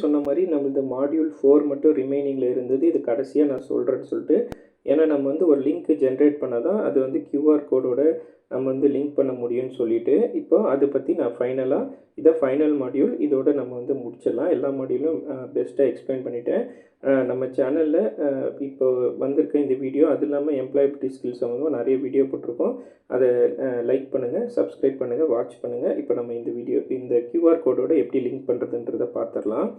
சொன்ன மாதிரி நம்ம இந்த மாடியூல் 4 மட்டும் ரிமைனிங்கில் இருந்தது. இது கடைசியாக நான் சொல்கிறேன்னு சொல்லிட்டு, ஏன்னா நம்ம வந்து ஒரு லிங்க் ஜென்ரேட் பண்ணால் தான் அது வந்து கியூஆர் கோடோட நம்ம வந்து லிங்க் பண்ண முடியும்னு சொல்லிட்டு, இப்போ அதை பற்றி நான் ஃபைனலாக இதை ஃபைனல் மாடியூல் இதோட நம்ம வந்து முடிச்சிடலாம். எல்லா மாடியூலும் பெஸ்ட்டாக எக்ஸ்பிளைன் பண்ணிட்டேன். நம்ம சேனலில் இப்போ வந்திருக்க இந்த வீடியோ, அது இல்லாமல் எம்ப்ளாயபிலிட்டி ஸ்கில்ஸ் சம்மந்தமாக நிறைய வீடியோ போட்டிருக்கோம். அதை லைக் பண்ணுங்கள், சப்ஸ்கிரைப் பண்ணுங்கள், வாட்ச் பண்ணுங்கள். இப்போ நம்ம இந்த கியூஆர் கோடோட எப்படி லிங்க் பண்ணுறதுன்றதை பார்த்துடலாம்.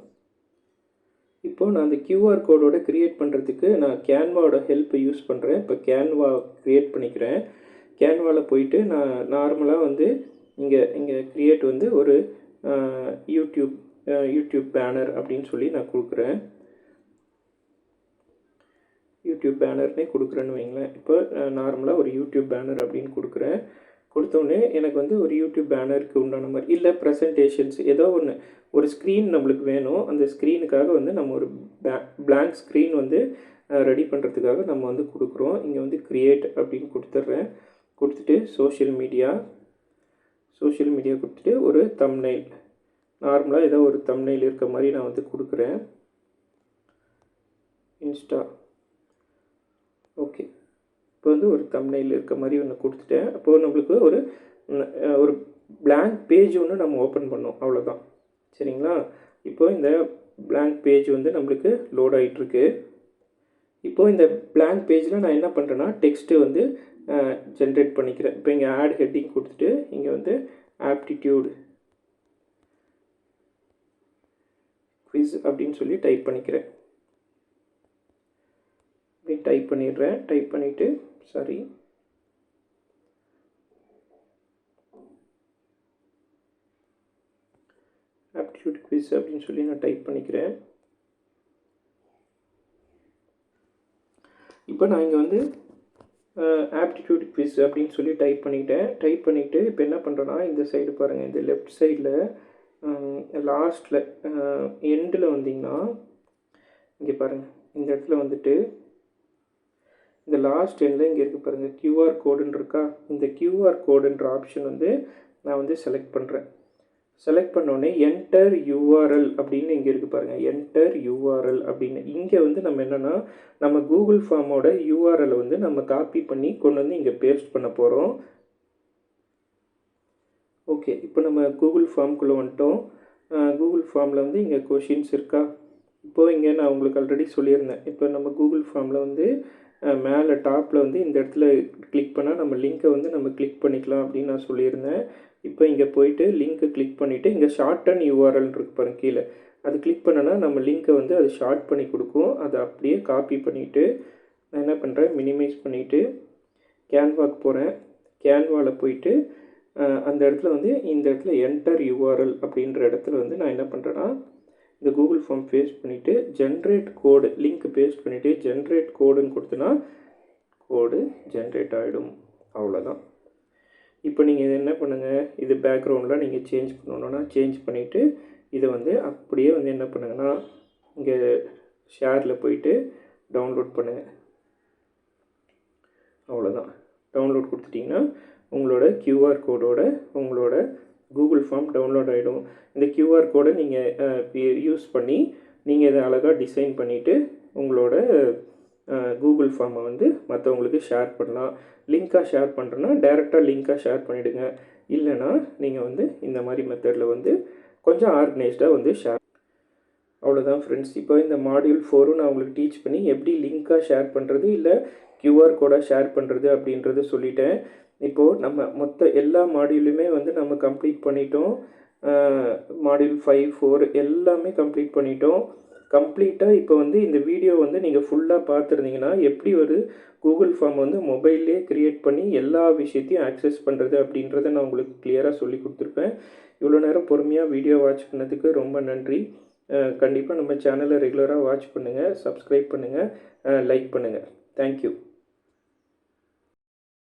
இப்போது நான் அந்த கியூஆர் கோடோட க்ரியேட் பண்ணுறதுக்கு நான் கேன்வாவோட ஹெல்ப்பை யூஸ் பண்ணுறேன். இப்போ கேன்வா க்ரியேட் பண்ணிக்கிறேன். கேன்வாவில் போயிட்டு நான் நார்மலாக வந்து இங்கே க்ரியேட் வந்து ஒரு யூடியூப் பேனர் அப்படின்னு சொல்லி நான் கொடுக்குறேன். யூடியூப் பேனர்னே கொடுக்குறேன்னு வைங்களேன். இப்போ நார்மலாக ஒரு யூடியூப் பேனர் அப்படின்னு கொடுக்குறேன். கொடுத்தோடனே எனக்கு வந்து ஒரு யூடியூப் பேனருக்கு உண்டான மாதிரி இல்லை ப்ரெசன்டேஷன்ஸ் ஏதோ ஒரு ஸ்க்ரீன் நம்மளுக்கு வேணும். அந்த ஸ்க்ரீனுக்காக வந்து நம்ம ஒரு பிளாங்க் ஸ்க்ரீன் வந்து ரெடி பண்ணுறதுக்காக நம்ம வந்து கொடுக்குறோம். இங்கே வந்து க்ரியேட் அப்படின்னு கொடுத்துட்றேன். கொடுத்துட்டு சோஷியல் மீடியா கொடுத்துட்டு ஒரு தம்ப்நெயில், நார்மலாக ஏதோ ஒரு தம்ப்நெயில் இருக்க மாதிரி நான் வந்து கொடுக்குறேன். Insta okay. இப்போ வந்து ஒரு தம்ப்நெயில் இருக்க மாதிரி ஒன்று கொடுத்துட்டேன். அப்போது நம்மளுக்கு ஒரு பிளாங்க் பேஜ் ஒன்று நம்ம ஓப்பன் பண்ணோம், அவ்வளோதான். சரிங்களா? இப்போ இந்த பிளாங்க் பேஜ் வந்து நம்மளுக்கு லோட் ஆகிட்டுருக்கு. இப்போது இந்த பிளாங்க் பேஜில் நான் என்ன பண்ணுறேன்னா டெக்ஸ்ட்டு வந்து ஜென்ரேட் பண்ணிக்கிறேன். இப்போ இங்கே ஆட் ஹெட்டிங் கொடுத்துட்டு இங்கே வந்து ஆப்டிடியூட் குவிஸ் அப்படின்னு சொல்லி டைப் பண்ணிக்கிறேன். இப்படி டைப் பண்ணிடுறேன். டைப் பண்ணிவிட்டு ஆப்டிடியூட் குவிஸ் அப்படின்னு சொல்லி நான் டைப் பண்ணிக்கிறேன். இப்போ நான் இங்கே வந்து ஆப்டிடியூட் குவிஸ் அப்படின்னு சொல்லி டைப் பண்ணிவிட்டு இப்போ என்ன பண்ணுறேன்னா இந்த சைடு பாருங்கள், இந்த லெஃப்ட் சைடில் லாஸ்ட்டில் எண்டில் வந்தீங்கன்னா இங்கே பாருங்கள், இந்த இடத்துல வந்துட்டு இந்த லாஸ்ட் எண்டில் இங்கே இருக்குது பாருங்கள், கியூஆர் கோடுன்னு இருக்கா. இந்த கியூஆர் கோடுன்ற ஆப்ஷன் வந்து நான் வந்து செலக்ட் பண்ணுறேன். செலக்ட் பண்ணோடனே என்டர் யூஆர்எல் அப்படின்னு இங்கே இருக்குது பாருங்கள், என்டர் யூஆர்எல் அப்படின்னு. இங்கே வந்து நம்ம என்னென்னா நம்ம கூகுள் ஃபார்மோட யூஆர்எல் வந்து நம்ம காப்பி பண்ணி கொண்டு வந்து இங்கே பேஸ்ட் பண்ண போகிறோம். ஓகே, இப்போ நம்ம கூகுள் ஃபார்முக்குள்ளே வந்துட்டோம். கூகுள் ஃபார்மில் வந்து இங்கே கொஷின்ஸ் இருக்கா. இப்போது இங்கே நான் உங்களுக்கு ஆல்ரெடி சொல்லியிருந்தேன். இப்போ நம்ம கூகுள் ஃபார்மில் வந்து மேலே டாப்பில் வந்து இந்த இடத்துல கிளிக் பண்ணால் நம்ம லிங்க்கை வந்து நம்ம கிளிக் பண்ணிக்கலாம் அப்படின்னு நான் சொல்லியிருந்தேன். இப்போ இங்கே போயிட்டு லிங்க்கை கிளிக் பண்ணிவிட்டு இங்கே ஷார்ட்டன் யூஆர்எல் இருக்கு பாருங்க கீழே, அது கிளிக் பண்ணனா நம்ம லிங்க்கை வந்து அது ஷார்ட் பண்ணி கொடுக்கும். அதை அப்படியே காப்பி பண்ணிவிட்டு நான் என்ன பண்ணுறேன், மினிமைஸ் பண்ணிவிட்டு கேன்வாக்கு போகிறேன். கேன்வாவில் போயிட்டு அந்த இடத்துல வந்து இந்த இடத்துல என்டர் யூஆர்எல் அப்படின்ற இடத்துல வந்து நான் என்ன பண்ணுறேன்னா இந்த கூகுள் ஃபார்ம் பேஸ்ட் பண்ணிவிட்டு ஜென்ரேட் கோடு லிங்க் பேஸ்ட் பண்ணிவிட்டு ஜென்ரேட் கோடுன்னு கொடுத்தனா கோடு ஜென்ரேட் ஆகிடும். அவ்வளோதான். இப்போ நீங்கள் இது என்ன பண்ணுங்கள், இது பேக்ரவுண்டில் நீங்கள் சேஞ்ச் பண்ணணுன்னா சேஞ்ச் பண்ணிவிட்டு இதை வந்து அப்படியே வந்து என்ன பண்ணுங்கன்னா இங்கே ஷேரில் போயிட்டு டவுன்லோட் பண்ணுங்கள். அவ்வளோதான். டவுன்லோட் கொடுத்துட்டிங்கன்னா உங்களோட கியூஆர் கோடோட உங்களோட கூகுள் ஃபார்ம் டவுன்லோட் ஆகிடும். இந்த கியூஆர் கோடை நீங்கள் யூஸ் பண்ணி நீங்கள் இதை அழகாக டிசைன் பண்ணிவிட்டு உங்களோட கூகுள் ஃபார்மை வந்து மற்றவங்களுக்கு ஷேர் பண்ணலாம். லிங்காக ஷேர் பண்ணுறேன்னா டைரெக்டாக லிங்காக ஷேர் பண்ணிவிடுங்க. இல்லைனா நீங்கள் வந்து இந்த மாதிரி மெத்தடில் வந்து கொஞ்சம் ஆர்கனைஸ்டாக வந்து ஷேர். அவ்வளோதான் ஃப்ரெண்ட்ஸ். இப்போ இந்த மாடியூல் 4 நான் உங்களுக்கு டீச் பண்ணி எப்படி லிங்காக ஷேர் பண்ணுறது இல்லை கியூஆர் கோடாக ஷேர் பண்ணுறது அப்படின்றது சொல்லிட்டேன். இப்போது நம்ம மொத்த எல்லா மாடியூலுமே வந்து நம்ம கம்ப்ளீட் பண்ணிட்டோம். மாடியூல் 5, 4 எல்லாமே கம்ப்ளீட் பண்ணிட்டோம். கம்ப்ளீட்டாக இப்போ வந்து இந்த வீடியோ வந்து நீங்கள் ஃபுல்லாக பார்த்துருந்தீங்கன்னா எப்படி ஒரு கூகுள் ஃபார்ம் வந்து மொபைல்லே க்ரியேட் பண்ணி எல்லா விஷயத்தையும் ஆக்சஸ் பண்ணுறது அப்படின்றத நான் உங்களுக்கு கிளியராக சொல்லி கொடுத்துருப்பேன். இவ்வளோ நேரம் பொறுமையாக வீடியோ வாட்ச் பண்ணதுக்கு ரொம்ப நன்றி. கண்டிப்பாக நம்ம சேனலை ரெகுலராக வாட்ச் பண்ணுங்கள், சப்ஸ்கிரைப் பண்ணுங்கள், லைக் பண்ணுங்கள். தேங்க்யூ.